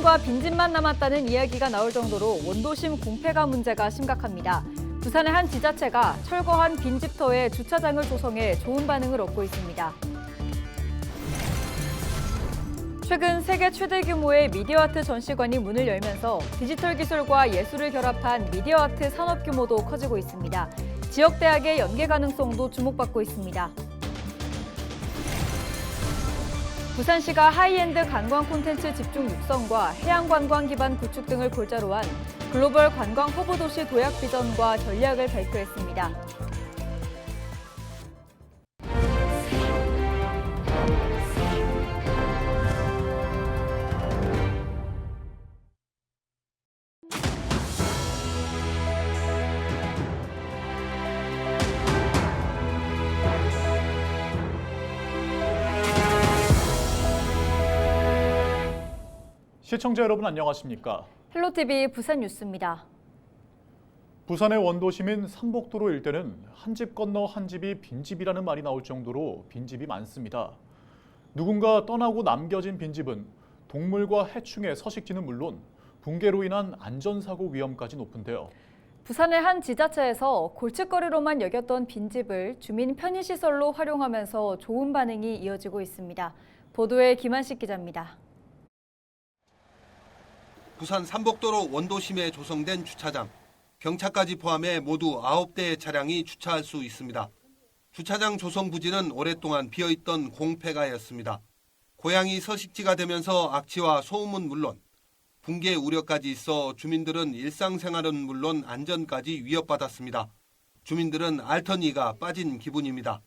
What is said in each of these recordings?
주차장과 빈집만 남았다는 이야기가 나올 정도로 원도심 공폐가 문제가 심각합니다. 부산의 한 지자체가 철거한 빈집터에 주차장을 조성해 좋은 반응을 얻고 있습니다. 최근 세계 최대 규모의 미디어 아트 전시관이 문을 열면서 디지털 기술과 예술을 결합한 미디어 아트 산업 규모도 커지고 있습니다. 지역 대학의 연계 가능성도 주목받고 있습니다. 부산시가 하이엔드 관광 콘텐츠 집중 육성과 해양 관광 기반 구축 등을 골자로 한 글로벌 관광 허브 도시 도약 비전과 전략을 발표했습니다. 시청자 여러분 안녕하십니까? 헬로티비 부산 뉴스입니다. 부산의 원도심인 삼복도로 일대는 한 집 건너 한 집이 빈집이라는 말이 나올 정도로 빈집이 많습니다. 누군가 떠나고 남겨진 빈집은 동물과 해충의 서식지는 물론 붕괴로 인한 안전사고 위험까지 높은데요. 부산의 한 지자체에서 골칫거리로만 여겼던 빈집을 주민 편의시설로 활용하면서 좋은 반응이 이어지고 있습니다. 보도에 김한식 기자입니다. 부산 삼복도로 원도심에 조성된 주차장. 경차까지 포함해 모두 9대의 차량이 주차할 수 있습니다. 주차장 조성 부지는 오랫동안 비어있던 공폐가였습니다. 고양이 서식지가 되면서 악취와 소음은 물론 붕괴 우려까지 있어 주민들은 일상생활은 물론 안전까지 위협받았습니다. 주민들은 알턴이가 빠진 기분입니다.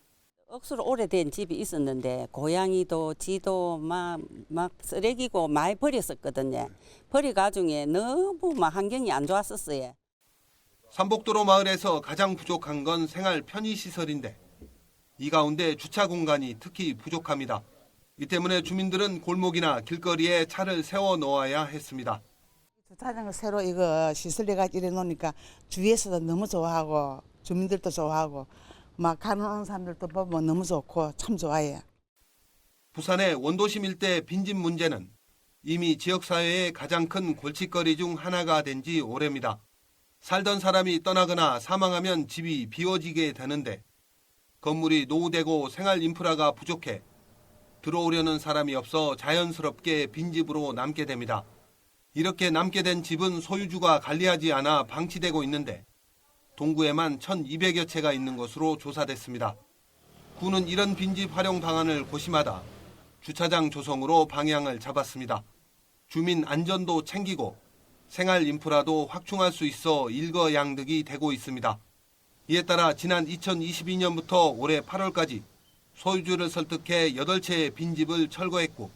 억수로 오래된 집이 있었는데 고양이도 지도 막 쓰레기고 많이 버렸었거든요. 버려가지고 너무 환경이 안 좋았었어요. 삼복도로 마을에서 가장 부족한 건 생활 편의시설인데 이 가운데 주차 공간이 특히 부족합니다. 이 때문에 주민들은 골목이나 길거리에 차를 세워 놓아야 했습니다. 주차장을 새로 이거 시설해가지고 이래 놓으니까 주위에서도 너무 좋아하고 주민들도 좋아하고 막 가는 오는 사람들도 보면 너무 좋고 참 좋아해요. 부산의 원도심 일대 빈집 문제는 이미 지역사회의 가장 큰 골칫거리 중 하나가 된 지 오래입니다. 살던 사람이 떠나거나 사망하면 집이 비워지게 되는데 건물이 노후되고 생활 인프라가 부족해 들어오려는 사람이 없어 자연스럽게 빈집으로 남게 됩니다. 이렇게 남게 된 집은 소유주가 관리하지 않아 방치되고 있는데 동구에만 1,200여 채가 있는 것으로 조사됐습니다. 구는 이런 빈집 활용 방안을 고심하다 주차장 조성으로 방향을 잡았습니다. 주민 안전도 챙기고 생활 인프라도 확충할 수 있어 일거양득이 되고 있습니다. 이에 따라 지난 2022년부터 올해 8월까지 소유주를 설득해 8채의 빈집을 철거했고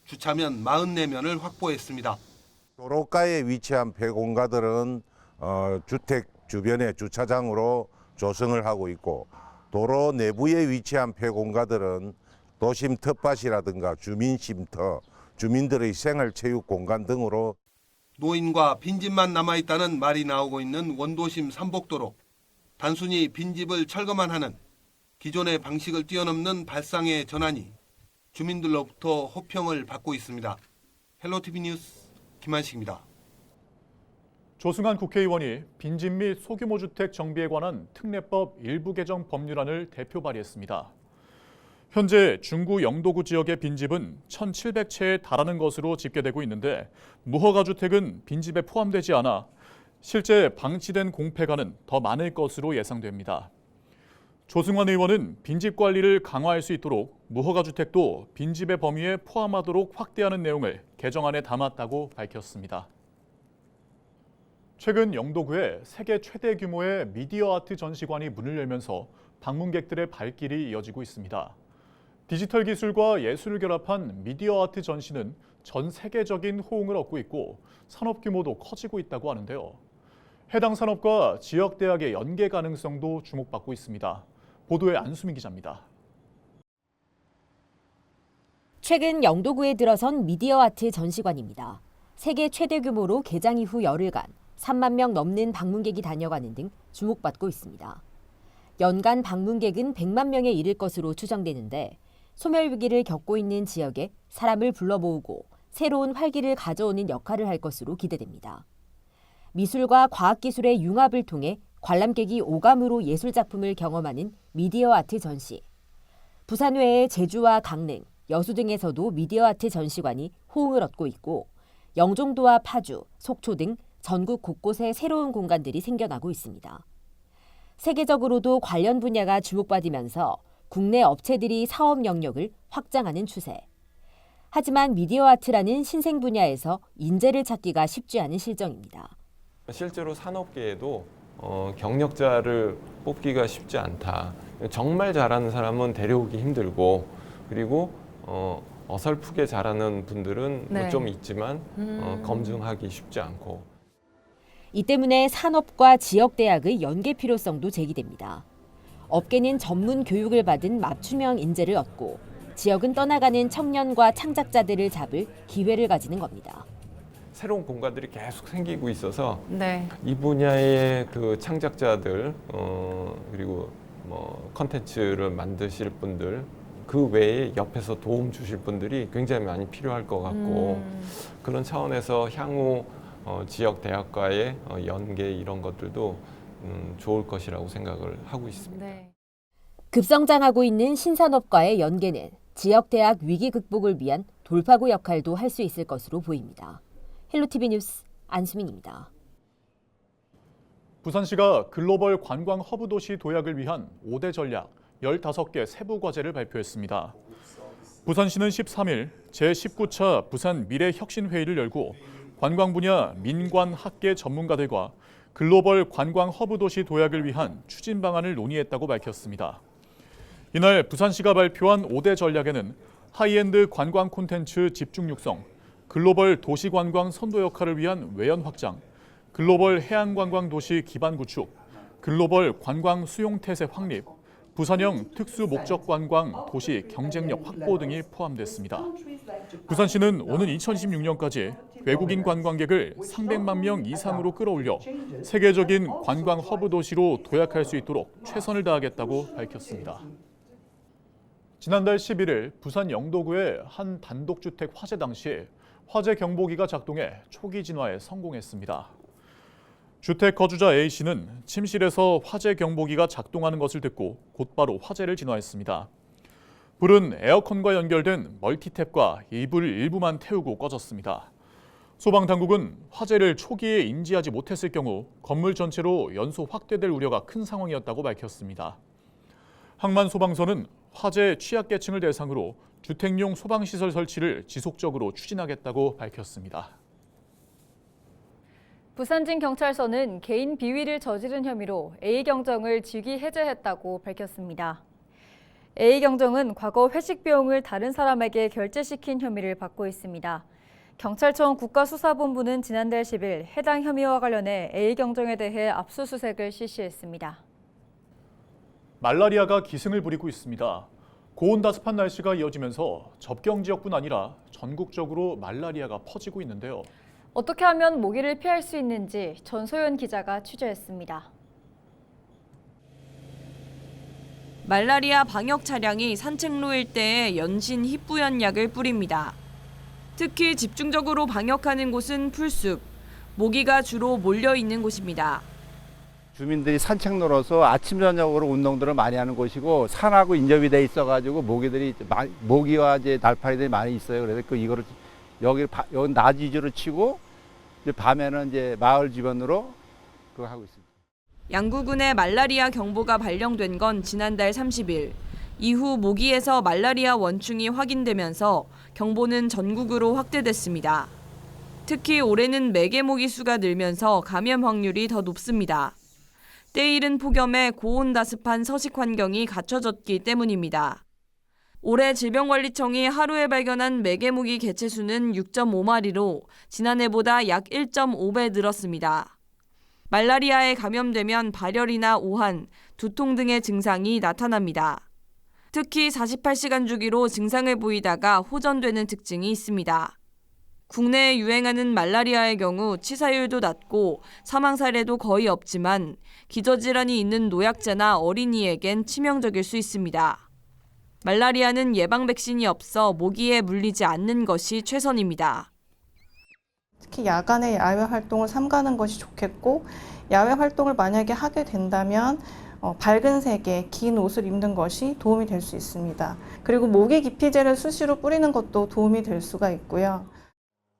주차면 44면을 확보했습니다. 도로가에 위치한 폐공가들은 주택 주변의 주차장으로 조성을 하고 있고 도로 내부에 위치한 폐공가들은 도심 텃밭이라든가 주민쉼터, 주민들의 생활체육 공간 등으로 노인과 빈집만 남아있다는 말이 나오고 있는 원도심 삼복도로 단순히 빈집을 철거만 하는 기존의 방식을 뛰어넘는 발상의 전환이 주민들로부터 호평을 받고 있습니다. 헬로티비 뉴스 김한식입니다. 조승환 국회의원이 빈집 및 소규모 주택 정비에 관한 특례법 일부 개정 법률안을 대표 발의했습니다. 현재 중구 영도구 지역의 빈집은 1,700채에 달하는 것으로 집계되고 있는데 무허가 주택은 빈집에 포함되지 않아 실제 방치된 공폐가는 더 많을 것으로 예상됩니다. 조승환 의원은 빈집 관리를 강화할 수 있도록 무허가 주택도 빈집의 범위에 포함하도록 확대하는 내용을 개정안에 담았다고 밝혔습니다. 최근 영도구에 세계 최대 규모의 미디어 아트 전시관이 문을 열면서 방문객들의 발길이 이어지고 있습니다. 디지털 기술과 예술을 결합한 미디어 아트 전시는 전 세계적인 호응을 얻고 있고 산업 규모도 커지고 있다고 하는데요. 해당 산업과 지역 대학의 연계 가능성도 주목받고 있습니다. 보도에 안수민 기자입니다. 최근 영도구에 들어선 미디어 아트 전시관입니다. 세계 최대 규모로 개장 이후 열흘간 3만 명 넘는 방문객이 다녀가는 등 주목받고 있습니다. 연간 방문객은 100만 명에 이를 것으로 추정되는데 소멸 위기를 겪고 있는 지역에 사람을 불러 모으고 새로운 활기를 가져오는 역할을 할 것으로 기대됩니다. 미술과 과학기술의 융합을 통해 관람객이 오감으로 예술작품을 경험하는 미디어 아트 전시. 부산 외에 제주와 강릉, 여수 등에서도 미디어 아트 전시관이 호응을 얻고 있고 영종도와 파주, 속초 등 전국 곳곳에 새로운 공간들이 생겨나고 있습니다. 세계적으로도 관련 분야가 주목받으면서 국내 업체들이 사업 영역을 확장하는 추세. 하지만 미디어 아트라는 신생 분야에서 인재를 찾기가 쉽지 않은 실정입니다. 실제로 산업계에도 경력자를 뽑기가 쉽지 않다. 정말 잘하는 사람은 데려오기 힘들고 그리고 어설프게 잘하는 분들은 네. 좀 있지만 검증하기 쉽지 않고. 이 때문에 산업과 지역대학의 연계 필요성도 제기됩니다. 업계는 전문 교육을 받은 맞춤형 인재를 얻고 지역은 떠나가는 청년과 창작자들을 잡을 기회를 가지는 겁니다. 새로운 공간들이 계속 생기고 있어서 네. 이 분야의 그 창작자들 그리고 컨텐츠를 만드실 분들 그 외에 옆에서 도움 주실 분들이 굉장히 많이 필요할 것 같고 그런 차원에서 향후 지역 대학과의 연계 이런 것들도 좋을 것이라고 생각을 하고 있습니다. 네. 급성장하고 있는 신산업과의 연계는 지역대학 위기 극복을 위한 돌파구 역할도 할 수 있을 것으로 보입니다. 헬로티비 뉴스 안수민입니다. 부산시가 글로벌 관광 허브 도시 도약을 위한 5대 전략 15개 세부 과제를 발표했습니다. 부산시는 13일 제19차 부산 미래혁신회의를 열고 관광 분야 민관 학계 전문가들과 글로벌 관광 허브 도시 도약을 위한 추진 방안을 논의했다고 밝혔습니다. 이날 부산시가 발표한 5대 전략에는 하이엔드 관광 콘텐츠 집중 육성, 글로벌 도시 관광 선도 역할을 위한 외연 확장, 글로벌 해양 관광 도시 기반 구축, 글로벌 관광 수용 태세 확립, 부산형 특수 목적 관광 도시 경쟁력 확보 등이 포함됐습니다. 부산시는 오는 2026년까지 외국인 관광객을 300만 명 이상으로 끌어올려 세계적인 관광 허브 도시로 도약할 수 있도록 최선을 다하겠다고 밝혔습니다. 지난달 11일 부산 영도구의 한 단독주택 화재 당시 화재 경보기가 작동해 초기 진화에 성공했습니다. 주택 거주자 A씨는 침실에서 화재 경보기가 작동하는 것을 듣고 곧바로 화재를 진화했습니다. 불은 에어컨과 연결된 멀티탭과 이불 일부만 태우고 꺼졌습니다. 소방당국은 화재를 초기에 인지하지 못했을 경우 건물 전체로 연소 확대될 우려가 큰 상황이었다고 밝혔습니다. 항만소방서는 화재 취약계층을 대상으로 주택용 소방시설 설치를 지속적으로 추진하겠다고 밝혔습니다. 부산진경찰서는 개인 비위를 저지른 혐의로 A경정을 직위 해제했다고 밝혔습니다. A경정은 과거 회식 비용을 다른 사람에게 결제시킨 혐의를 받고 있습니다. 경찰청 국가수사본부는 지난달 10일 해당 혐의와 관련해 A경정에 대해 압수수색을 실시했습니다. 말라리아가 기승을 부리고 있습니다. 고온다습한 날씨가 이어지면서 접경 지역뿐 아니라 전국적으로 말라리아가 퍼지고 있는데요. 어떻게 하면 모기를 피할 수 있는지 전소연 기자가 취재했습니다. 말라리아 방역 차량이 산책로 일대에 연신 희뿌연약을 뿌립니다. 특히 집중적으로 방역하는 곳은 풀숲, 모기가 주로 몰려 있는 곳입니다. 주민들이 산책로로서 아침 저녁으로 운동들을 많이 하는 곳이고 산하고 인접이 돼 있어가지고 모기와 이제 날파리들이 많이 있어요. 그래서 이거를 여기 낮 위주로 치고 이제 밤에는 이제 마을 주변으로 그거 하고 있습니다. 양구군에 말라리아 경보가 발령된 건 지난달 30일. 이후 모기에서 말라리아 원충이 확인되면서 경보는 전국으로 확대됐습니다. 특히 올해는 매개모기 수가 늘면서 감염 확률이 더 높습니다. 때이른 폭염에 고온다습한 서식 환경이 갖춰졌기 때문입니다. 올해 질병관리청이 하루에 발견한 매개모기 개체수는 6.5마리로 지난해보다 약 1.5배 늘었습니다. 말라리아에 감염되면 발열이나 오한, 두통 등의 증상이 나타납니다. 특히 48시간 주기로 증상을 보이다가 호전되는 특징이 있습니다. 국내에 유행하는 말라리아의 경우 치사율도 낮고 사망 사례도 거의 없지만 기저질환이 있는 노약자나 어린이에겐 치명적일 수 있습니다. 말라리아는 예방 백신이 없어 모기에 물리지 않는 것이 최선입니다. 특히 야간에 야외 활동을 삼가는 것이 좋겠고, 야외 활동을 만약에 하게 된다면 밝은 색의 긴 옷을 입는 것이 도움이 될 수 있습니다. 그리고 모기 기피제를 수시로 뿌리는 것도 도움이 될 수가 있고요.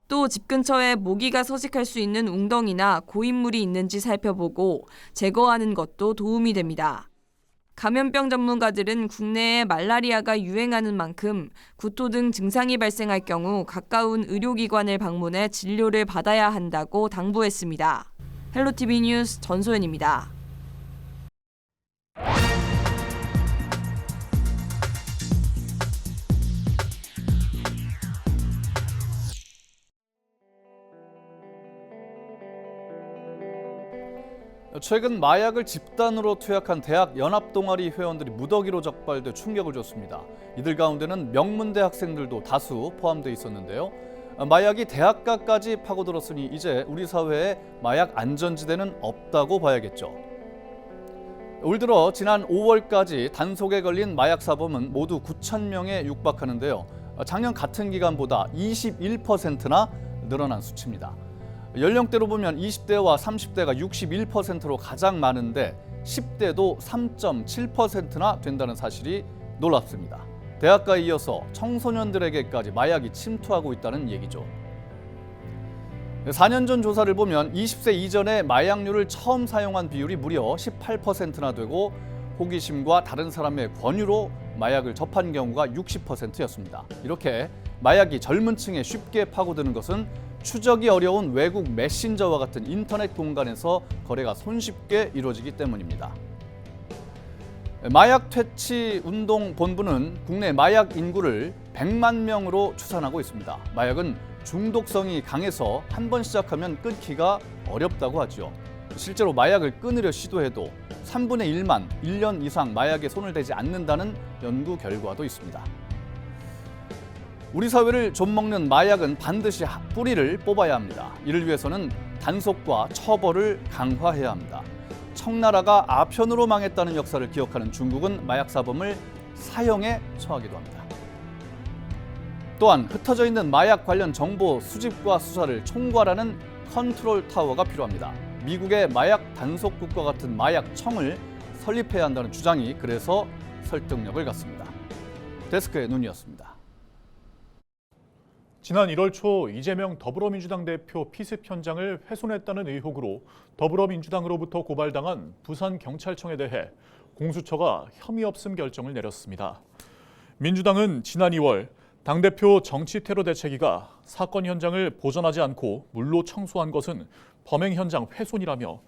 또 집 근처에 모기가 서식할 수 있는 웅덩이나 고인물이 있는지 살펴보고 제거하는 것도 도움이 됩니다. 감염병 전문가들은 국내에 말라리아가 유행하는 만큼 구토 등 증상이 발생할 경우 가까운 의료기관을 방문해 진료를 받아야 한다고 당부했습니다. 헬로티비 뉴스 전소연입니다. 최근 마약을 집단으로 투약한 대학 연합동아리 회원들이 무더기로 적발돼 충격을 줬습니다. 이들 가운데는 명문대 학생들도 다수 포함돼 있었는데요. 마약이 대학가까지 파고들었으니 이제 우리 사회에 마약 안전지대는 없다고 봐야겠죠. 올 들어 지난 5월까지 단속에 걸린 마약 사범은 모두 9,000명에 육박하는데요. 작년 같은 기간보다 21%나 늘어난 수치입니다. 연령대로 보면 20대와 30대가 61%로 가장 많은데 10대도 3.7%나 된다는 사실이 놀랍습니다. 대학가에 이어서 청소년들에게까지 마약이 침투하고 있다는 얘기죠. 4년 전 조사를 보면 20세 이전에 마약류를 처음 사용한 비율이 무려 18%나 되고 호기심과 다른 사람의 권유로 마약을 접한 경우가 60%였습니다. 이렇게 마약이 젊은 층에 쉽게 파고드는 것은 추적이 어려운 외국 메신저와 같은 인터넷 공간에서 거래가 손쉽게 이루어지기 때문입니다. 마약 퇴치 운동 본부는 국내 마약 인구를 100만 명으로 추산하고 있습니다. 마약은 중독성이 강해서 한 번 시작하면 끊기가 어렵다고 하죠. 실제로 마약을 끊으려 시도해도 3분의 1만 1년 이상 마약에 손을 대지 않는다는 연구 결과도 있습니다. 우리 사회를 좀먹는 마약은 반드시 뿌리를 뽑아야 합니다. 이를 위해서는 단속과 처벌을 강화해야 합니다. 청나라가 아편으로 망했다는 역사를 기억하는 중국은 마약 사범을 사형에 처하기도 합니다. 또한 흩어져 있는 마약 관련 정보 수집과 수사를 총괄하는 컨트롤 타워가 필요합니다. 미국의 마약 단속국과 같은 마약청을 설립해야 한다는 주장이 그래서 설득력을 갖습니다. 데스크의 눈이었습니다. 지난 1월 초 이재명 더불어민주당 대표 피습 현장을 훼손했다는 의혹으로 더불어민주당으로부터 고발당한 부산경찰청에 대해 공수처가 혐의 없음 결정을 내렸습니다. 민주당은 지난 2월 당대표 정치테러 대책위가 사건 현장을 보전하지 않고 물로 청소한 것은 범행 현장 훼손이라며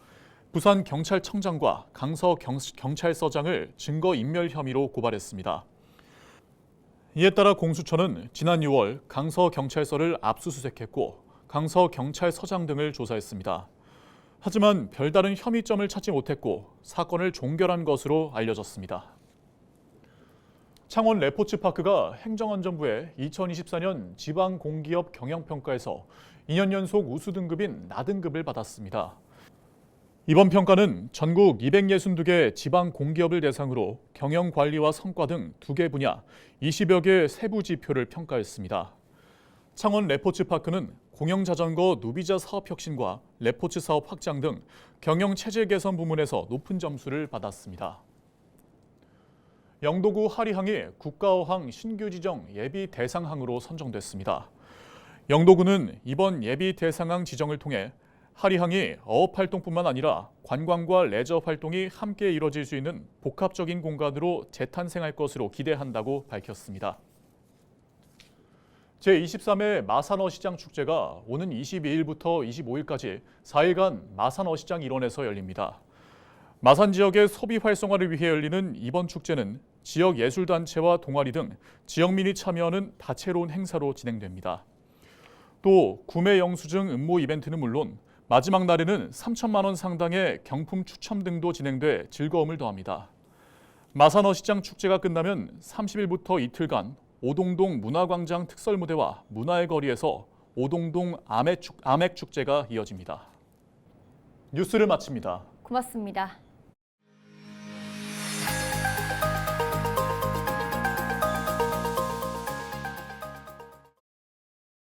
부산경찰청장과 강서경찰서장을 증거인멸 혐의로 고발했습니다. 이에 따라 공수처는 지난 6월 강서경찰서를 압수수색했고 강서경찰서장 등을 조사했습니다. 하지만 별다른 혐의점을 찾지 못했고 사건을 종결한 것으로 알려졌습니다. 창원 레포츠파크가 행정안전부의 2024년 지방공기업 경영평가에서 2년 연속 우수 등급인 나등급을 받았습니다. 이번 평가는 전국 262개 지방 공기업을 대상으로 경영 관리와 성과 등 2개 분야 20여 개 세부 지표를 평가했습니다. 창원 레포츠파크는 공영자전거 누비자 사업 혁신과 레포츠 사업 확장 등 경영 체질 개선 부문에서 높은 점수를 받았습니다. 영도구 하리항이 국가어항 신규 지정 예비 대상항으로 선정됐습니다. 영도구는 이번 예비 대상항 지정을 통해 하리항이 어업 활동뿐만 아니라 관광과 레저 활동이 함께 이뤄질 수 있는 복합적인 공간으로 재탄생할 것으로 기대한다고 밝혔습니다. 제23회 마산어시장 축제가 오는 22일부터 25일까지 4일간 마산어시장 일원에서 열립니다. 마산 지역의 소비 활성화를 위해 열리는 이번 축제는 지역 예술단체와 동아리 등 지역민이 참여하는 다채로운 행사로 진행됩니다. 또 구매 영수증 음모 이벤트는 물론 마지막 날에는 3천만 원 상당의 경품 추첨 등도 진행돼 즐거움을 더합니다. 마산어시장 축제가 끝나면 30일부터 이틀간 오동동 문화광장 특설무대와 문화의 거리에서 오동동 아맥축제가 이어집니다. 뉴스를 마칩니다. 고맙습니다.